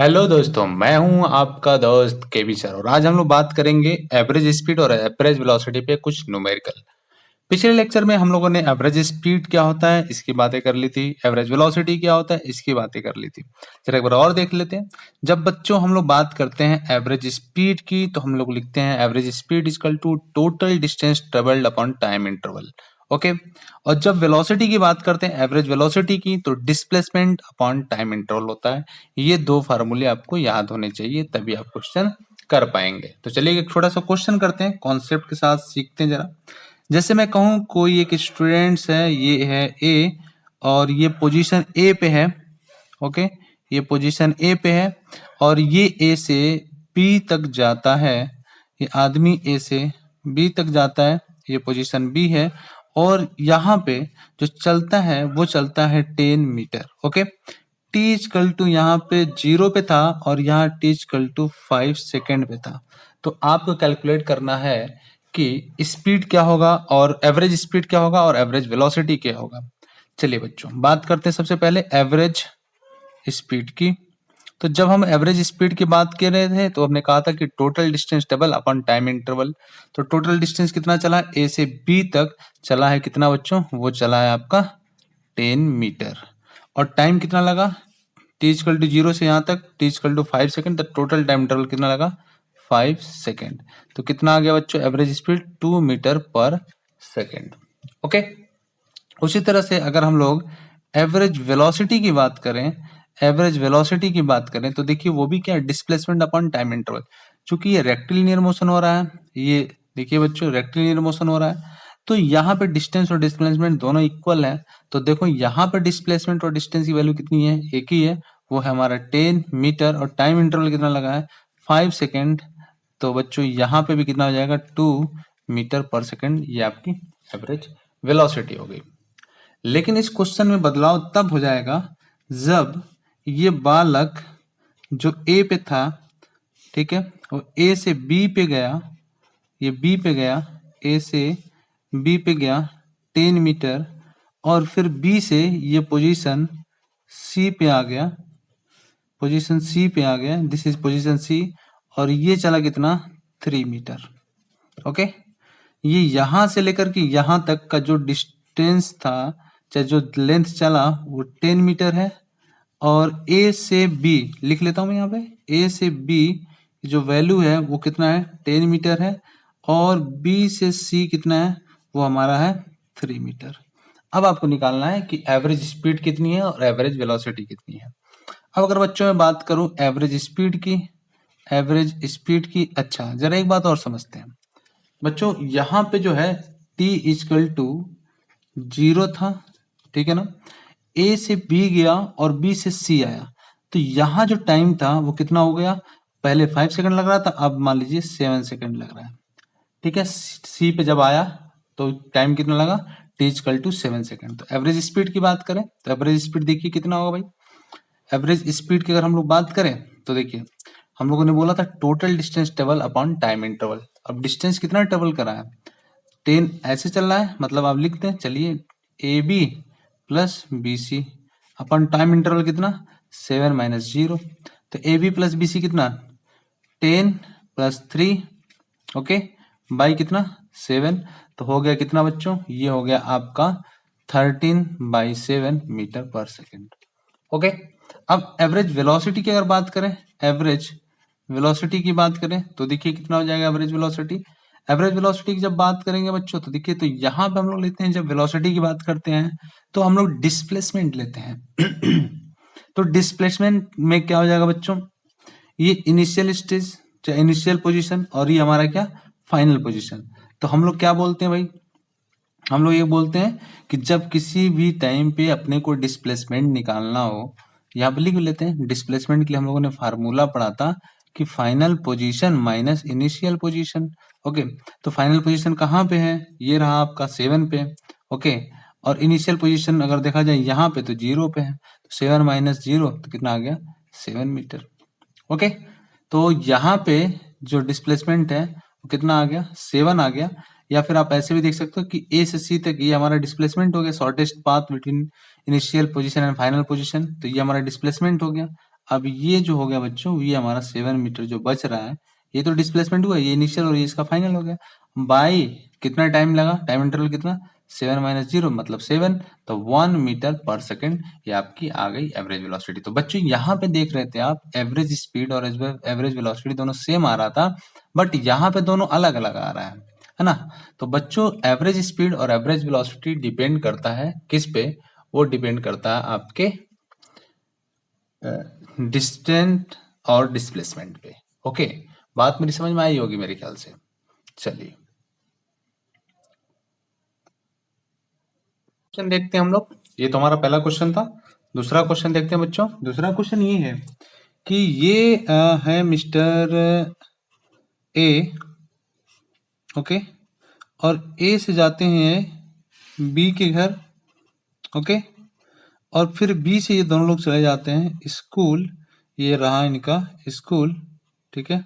Hello दोस्तों, मैं हूं आपका दोस्त केबी सर और आज हम लोग बात करेंगे एवरेज स्पीड और एवरेज वेलोसिटी पे कुछ न्यूमेरिकल। पिछले लेक्चर में हम लोगों ने एवरेज स्पीड क्या होता है इसकी बातें कर ली थी, एवरेज वेलोसिटी क्या होता है इसकी बातें कर ली थी। चलिए एक बार और देख लेते हैं। जब बच्चों हम लोग बात करते हैं एवरेज स्पीड की तो हम लोग लिखते हैं average speed equal to total distance travelled upon time interval. Okay. और जब वेलोसिटी की बात करते हैं एवरेज वेलोसिटी की तो डिस्प्लेसमेंट अपॉन टाइम इंटरवल होता है। ये दो फार्मूले आपको याद होने चाहिए तभी आप क्वेश्चन कर पाएंगे। तो चलिए एक छोटा सा क्वेश्चन करते हैं, कॉन्सेप्ट के साथ सीखते हैं जरा। जैसे मैं कहूं कोई एक स्टूडेंट्स है, ये है ए और ये पोजीशन ए पे है। ओके, ये पोजीशन ए पे है और ये ए से बी तक जाता है। ये आदमी ए से बी तक जाता है, ये पोजीशन बी है और यहाँ पे जो चलता है वो चलता है 10 metre. Okay, T equal to यहाँ पे 0 पे था और यहाँ टी इक्वल टू 5 सेकेंड पे था। तो आपको कैलकुलेट करना है कि स्पीड क्या होगा और एवरेज स्पीड क्या होगा और एवरेज वेलोसिटी क्या होगा। चलिए बच्चों बात करते हैं सबसे पहले एवरेज स्पीड की। तो जब हम एवरेज स्पीड की बात कर रहे थे तो हमने कहा था कि टोटल डिस्टेंस टेबल अपन टाइम इंटरवल। तो टोटल डिस्टेंस कितना चला है, ए से बी तक चला है कितना बच्चों, वो चला है आपका 10 मीटर। और टाइम कितना लगा, टी इक्वल टू 0 से यहाँ तक टी इक्वल टू 5 सेकेंड, तो टोटल टाइम इंटरवल कितना लगा 5 सेकेंड। तो कितना आ गया बच्चों एवरेज स्पीड 2 मीटर पर सेकेंड। ओके, उसी तरह से अगर हम लोग एवरेज वेलोसिटी की बात करें, एवरेज वेलोसिटी की बात करें तो देखिए वो भी क्या है, डिस्प्लेसमेंट अपॉन टाइम इंटरवल। चूंकि ये रेक्टिलिनियर मोशन हो रहा है, ये देखिए बच्चों रेक्टिलिनियर मोशन हो रहा है, तो यहाँ पे डिस्टेंस और डिस्प्लेसमेंट दोनों इक्वल है। तो देखो यहाँ पे डिस्प्लेसमेंट और डिस्टेंस की वैल्यू कितनी है, एक ही है, वो है हमारा 10 मीटर और टाइम इंटरवल कितना लगा है 5 सेकेंड। तो बच्चों यहाँ पे भी कितना हो जाएगा 2 मीटर पर सेकेंड, ये आपकी एवरेज वेलोसिटी हो गई। लेकिन इस क्वेश्चन में बदलाव तब हो जाएगा जब ये बालक जो ए पे था, ठीक है, वो ए से बी पे गया, ये बी पे गया, ए से बी पे गया 10 मीटर और फिर बी से ये पोजीशन सी पे आ गया, पोजीशन सी पे आ गया, दिस इज पोजीशन सी, और ये चला कितना 3 मीटर। ओके, ये यहां से लेकर के यहां तक का जो डिस्टेंस था, चाहे जो लेंथ चला वो 10 मीटर है। और ए से बी लिख लेता हूं मैं यहाँ पे, ए से बी जो वैल्यू है वो कितना है 10 मीटर है और बी से सी कितना है, वो हमारा है 3 मीटर। अब आपको निकालना है कि एवरेज स्पीड कितनी है और एवरेज वेलोसिटी कितनी है। अब अगर बच्चों में बात करूं एवरेज स्पीड की, एवरेज स्पीड की, अच्छा जरा एक बात और समझते हैं बच्चों। यहाँ पे जो है t इक्वल टू 0 था, ठीक है ना, ए से बी गया और बी से सी आया, तो यहाँ जो टाइम था वो कितना हो गया, पहले 5 सेकंड लग रहा था, अब मान लीजिए 7 सेकंड लग रहा है। ठीक है, सी पे जब आया तो टाइम कितना लगा, टी इक्वल टू 7 सेकंड। तो एवरेज स्पीड की बात करें तो एवरेज स्पीड देखिए कितना होगा भाई। एवरेज स्पीड की अगर हम लोग बात करें तो देखिए हम लोगों ने बोला था total distance travel upon time interval. अब डिस्टेंस कितना ट्रेवल करा है 10, ऐसे चल रहा है, मतलब आप लिखते हैं चलिए A B plus B C upon time interval कितना 7 माइनस 0। तो A B plus B C कितना 10 प्लस 3, ओके, बाई कितना 7। तो हो गया कितना बच्चों, ये हो गया आपका 13/7 मीटर पर सेकेंड। ओके, अब एवरेज वेलोसिटी की अगर बात करें, एवरेज वेलोसिटी की बात करें तो देखिए कितना हो जाएगा एवरेज वेलोसिटी। एवरेज वेलोसिटी की जब बात करेंगे बच्चों तो देखिए, तो यहाँ पे हम लोग लेते हैं, जब वेलोसिटी की बात करते हैं तो हम लोग डिस्प्लेसमेंट लेते हैं। तो डिस्प्लेसमेंट में क्या हो जाएगा बच्चों, ये इनिशियल स्टेज चाहे इनिशियल पोजीशन और ये हमारा क्या फाइनल पोजीशन। तो हम लोग क्या बोलते हैं भाई, हम लोग ये बोलते हैं कि जब किसी भी टाइम पे अपने को डिस्प्लेसमेंट निकालना हो, यहाँ पे लिख लेते हैं। डिस्प्लेसमेंट के लिए हम लोगों ने फार्मूला पढ़ा था कि final position minus initial position. Okay, तो फाइनल पोजीशन कहाँ पे है, ये रहा आपका 7 पे। ओके, और इनिशियल पोजीशन अगर देखा जाए यहाँ पे तो 0 पे है, तो 7 माइनस 0 तो कितना आ गया 7 मीटर। ओके, तो यहाँ पे जो डिस्प्लेसमेंट है वो कितना आ गया 7 आ गया। या फिर आप ऐसे भी देख सकते हो कि ए से सी तक ये हमारा डिस्प्लेसमेंट हो गया, shortest path between initial position and final position, तो ये हमारा डिस्प्लेसमेंट हो गया। अब ये जो हो गया बच्चों, ये हमारा 7 मीटर जो बच रहा है, ये तो डिस्प्लेसमेंट हुआ, ये इनिशियल और ये इसका फाइनल हो गया। बाई कितना टाइम लगा, टाइम इंटरवल कितना, 7 माइनस 0 मतलब 7, तो 1 मीटर पर सेकंड, ये आपकी आ गई एवरेज वेलोसिटी। तो बच्चों यहाँ पे देख रहे थे आप, एवरेज स्पीड और एवरेज वेलोसिटी दोनों सेम आ रहा था, बट यहाँ पे दोनों अलग अलग आ रहा है ना। तो बच्चों एवरेज स्पीड और एवरेज वेलोसिटी डिपेंड करता है किस पे, वो डिपेंड करता है आपके डिस्टेंस और डिस्प्लेसमेंट पे। ओके, बात मेरी समझ में आई होगी मेरे ख्याल से। चलिए क्वेश्चन देखते हैं हम लोग। ये तो हमारा पहला क्वेश्चन था। दूसरा क्वेश्चन देखते हैं बच्चों। दूसरा क्वेश्चन ये है कि ये है मिस्टर ए, ओके, और ए से जाते हैं बी के घर, ओके, और फिर बी से ये दोनों लोग चले जाते हैं स्कूल। ये रहा इनका स्कूल, ठीक है,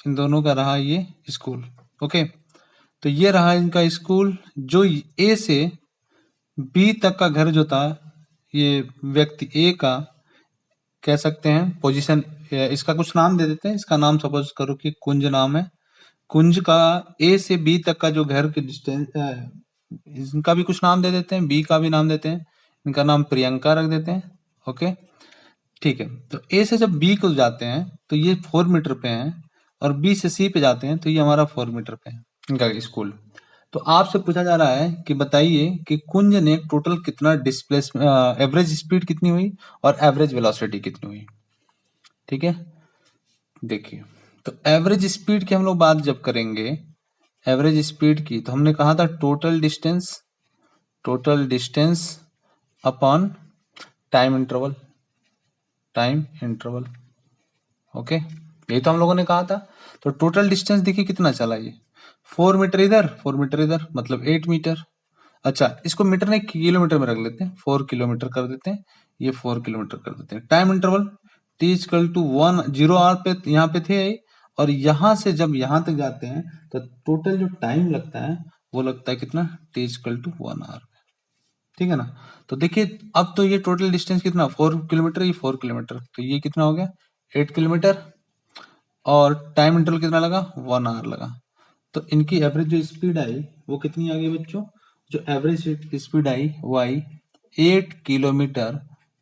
इन दोनों का रहा ये स्कूल, ओके। तो ये रहा इनका स्कूल। जो ए से बी तक का घर जो था, ये व्यक्ति ए का, कह सकते हैं पोजीशन, इसका कुछ नाम दे देते हैं। इसका नाम सपोज करो कि कुंज नाम है। कुंज का ए से बी तक का जो घर की डिस्टेंस, इनका भी कुछ नाम दे देते हैं, बी का भी नाम देते हैं। इनका नाम प्रियंका रख देते हैं, ओके, ठीक है। तो ए से जब बी को जाते हैं तो ये 4 मीटर पे है, और बी से सी पे जाते हैं तो ये हमारा 4 मीटर पे है इनका स्कूल। तो आपसे पूछा जा रहा है कि बताइए कि कुंज ने टोटल कितना डिस्प्लेस, एवरेज स्पीड कितनी हुई और एवरेज वेलोसिटी कितनी हुई, ठीक है। देखिए, तो एवरेज स्पीड की हम लोग बात जब करेंगे, एवरेज स्पीड की, तो हमने कहा था total distance upon time interval, okay, यही तो हम लोगों ने कहा था। तो टोटल डिस्टेंस देखिए कितना चला, ये 4 मीटर इधर, 4 मीटर इधर, मतलब 8 मीटर। अच्छा, इसको मीटर नहीं किलोमीटर में रख लेते हैं, 4 किलोमीटर कर देते हैं, ये 4 किलोमीटर कर देते हैं। Time interval t equal to 1 0 hour पे यहाँ पे थे, और यहाँ से जब यहाँ तक जाते हैं तो टोटल जो टाइम लगता है वो लगता है कितना, t इक्वल टू 1 आवर, ठीक है ना। तो देखिए अब तो ये टोटल डिस्टेंस कितना, 4 किलोमीटर, ये 4 किलोमीटर, तो ये कितना हो गया 8 किलोमीटर, और टाइम इंटरवल कितना लगा, 1 आवर लगा। तो इनकी एवरेज जो स्पीड आई वो कितनी आ गई बच्चों, जो एवरेज स्पीड आई वो आई 8 किलोमीटर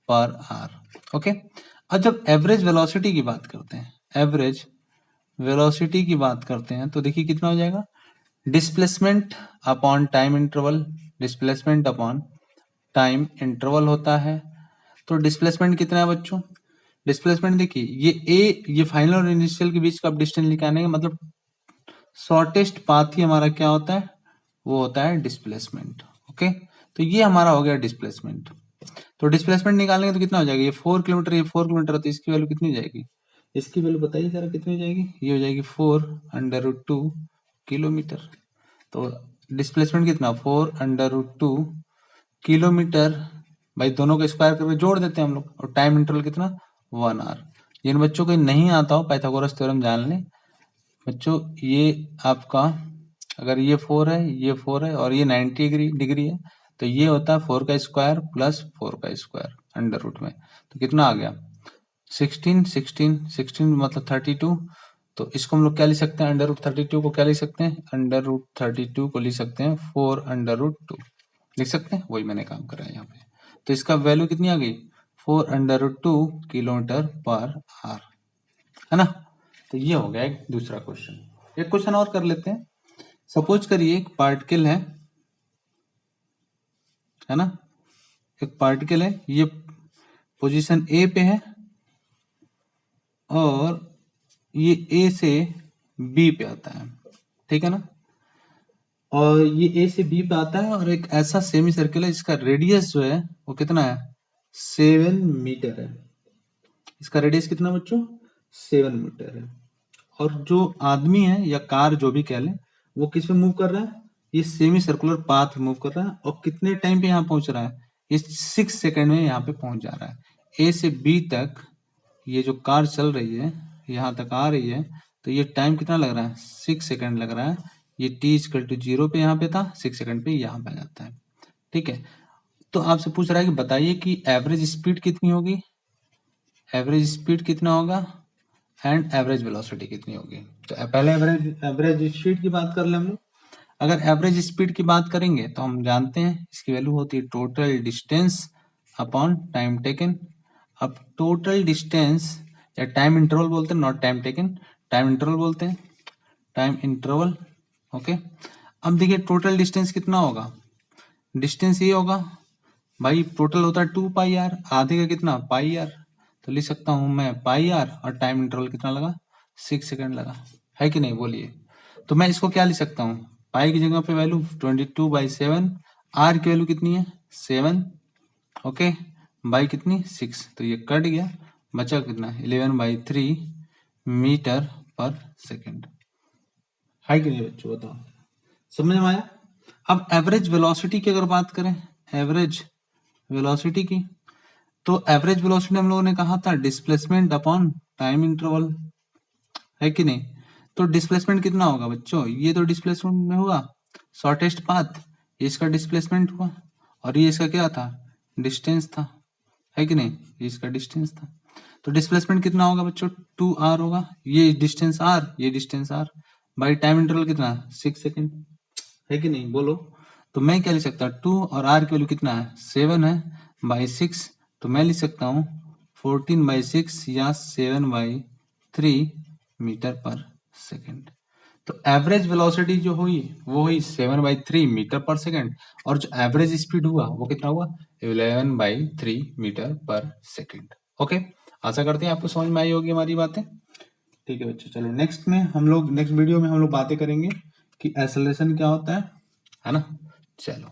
पर आवर, ओके। अब जब एवरेज वेलोसिटी की बात करते हैं, एवरेज वेलोसिटी की बात करते हैं, तो देखिए कितना हो जाएगा, displacement upon time interval, displacement upon time interval होता है। तो डिस्प्लेसमेंट कितना है बच्चों, डिस्प्लेसमेंट देखिए, ये फाइनल और इनिशियल के बीच का डिस्टेंस निकालने का मतलब शॉर्टेस्ट पाथ ही हमारा क्या होता है, वो होता है डिस्प्लेसमेंट, ओके। तो ये हमारा हो गया डिस्प्लेसमेंट। तो डिस्प्लेसमेंट निकालने तो कितना हो जाएगा, ये 4 किलोमीटर, ये 4 किलोमीटर, तो इसकी वैल्यू कितनी हो जाएगी, इसकी वैल्यू बताइए जरा कितनी हो जाएगी, ये हो जाएगी 4/√2 किलोमीटर। तो डिस्प्लेसमेंट कितना, 4/√2 किलोमीटर, भाई दोनों को स्क्वायर करके जोड़ देते हैं हम लोग, और टाइम इंटरवल कितना, 1 आवर। जिन बच्चों को नहीं आता हो पाइथागोरस थ्योरम जान लें बच्चों, ये आपका अगर ये 4 है, ये 4 है, और ये 90 डिग्री है, तो ये होता है 4 का स्क्वायर प्लस 4 का स्क्वायर अंडर रूट में, तो कितना आ गया 16 मतलब 32। तो इसको हम लोग क्या लिख सकते हैं, अंडर रूट 32 को क्या लिख सकते हैं, अंडर रूट 32 को लिख सकते हैं 4/√2 लिख सकते हैं, वही मैंने काम करा है यहाँ पे। तो इसका वैल्यू कितनी आ गई, 4/√2 किलोमीटर पर आवर, है ना। तो ये हो गया एक दूसरा क्वेश्चन। एक क्वेश्चन और कर लेते हैं। सपोज करिए एक पार्टिकल है ना, एक पार्टिकल है, ये पोजीशन ए पे है, और ये ए से बी पे आता है, ठीक है ना। और ये ए से बी पे आता है, और एक ऐसा सेमी सर्कल है जिसका रेडियस जो है वो कितना है, 7 मीटर है। इसका रेडियस कितना बच्चों, 7 मीटर है। और जो आदमी है या कार जो भी कह लें, वो किस पे मूव कर रहा है, ये सेमी सर्कुलर पाथ मूव कर रहा है, और कितने टाइम पे यहाँ पहुंच रहा है, ये 6 सेकंड में यहाँ पे पहुंच जा रहा है। ए से बी तक ये जो कार चल रही है, यहाँ तक आ रही है, तो ये टाइम कितना लग रहा है, 6 सेकंड लग रहा है। ये t इक्वल टू 0 पे यहाँ पे था, 6 सेकंड पे यहाँ पे आ जाता है, ठीक है। तो आपसे पूछ रहा है कि बताइए कि एवरेज स्पीड कितनी होगी, एवरेज स्पीड कितना होगा एंड एवरेज वेलोसिटी कितनी होगी। तो पहले एवरेज स्पीड की बात कर ले हम लोग। अगर एवरेज स्पीड की बात करेंगे तो हम जानते हैं इसकी वैल्यू होती है total distance upon time taken. अब टोटल डिस्टेंस या टाइम इंटरवल बोलते हैं, not time taken, time interval बोलते हैं, टाइम इंटरवल। ओके, अब देखिए टोटल डिस्टेंस कितना होगा, डिस्टेंस ये होगा भाई, टोटल होता है 2 पाई आर, आधे का कितना पाई आर, तो लिख सकता हूं मैं पाई आर और टाइम इंटरवल कितना लगा 6 सेकंड लगा, है कि नहीं बोलिए। तो मैं इसको क्या लिख सकता हूँ, पाई की जगह पे वैल्यू 22/7, आर की वैल्यू कितनी है 7, ओके, बाई कितनी 6, तो ये कट गया, बचा कितना 11/3 मीटर पर सेकेंड, है कि नहीं बच्चों, बताओ समझ में आया। अब एवरेज वेलोसिटी की अगर बात करें, एवरेज वेलोसिटी की, तो एवरेज वेलोसिटी हम लोगों ने कहा था डिस्प्लेसमेंट अपॉन टाइम इंटरवल, है कि नहीं। तो डिस्प्लेसमेंट कितना होगा बच्चों, ये तो डिस्प्लेसमेंट में हुआ शॉर्टेस्ट पाथ, ये इसका डिस्प्लेसमेंट हुआ, और ये इसका क्या था डिस्टेंस था, है कि नहीं, ये इसका डिस्टेंस था। तो डिस्प्लेसमेंट कितना होगा बच्चों 2r होगा, ये डिस्टेंस r, ये distance r, by time interval कितना 6 सेकेंड, है कि नहीं बोलो। तो मैं क्या लिख सकता हूँ 2 और r की वैल्यू कितना है 7 है बाई 6, तो मैं लिख सकता हूँ 14/6 या 7/3 मीटर पर सेकेंड। तो एवरेज वेलोसिटी जो हुई वो हुई 7/3 मीटर पर सेकेंड, और जो एवरेज स्पीड हुआ वो कितना हुआ 11/3 मीटर पर सेकेंड। ओके, आशा करते हैं आपको समझ में आई होगी हमारी बातें। ठीक है बच्चों, चलो नेक्स्ट वीडियो में हम लोग बातें करेंगे कि एक्सेलरेशन क्या होता है ना। चलो।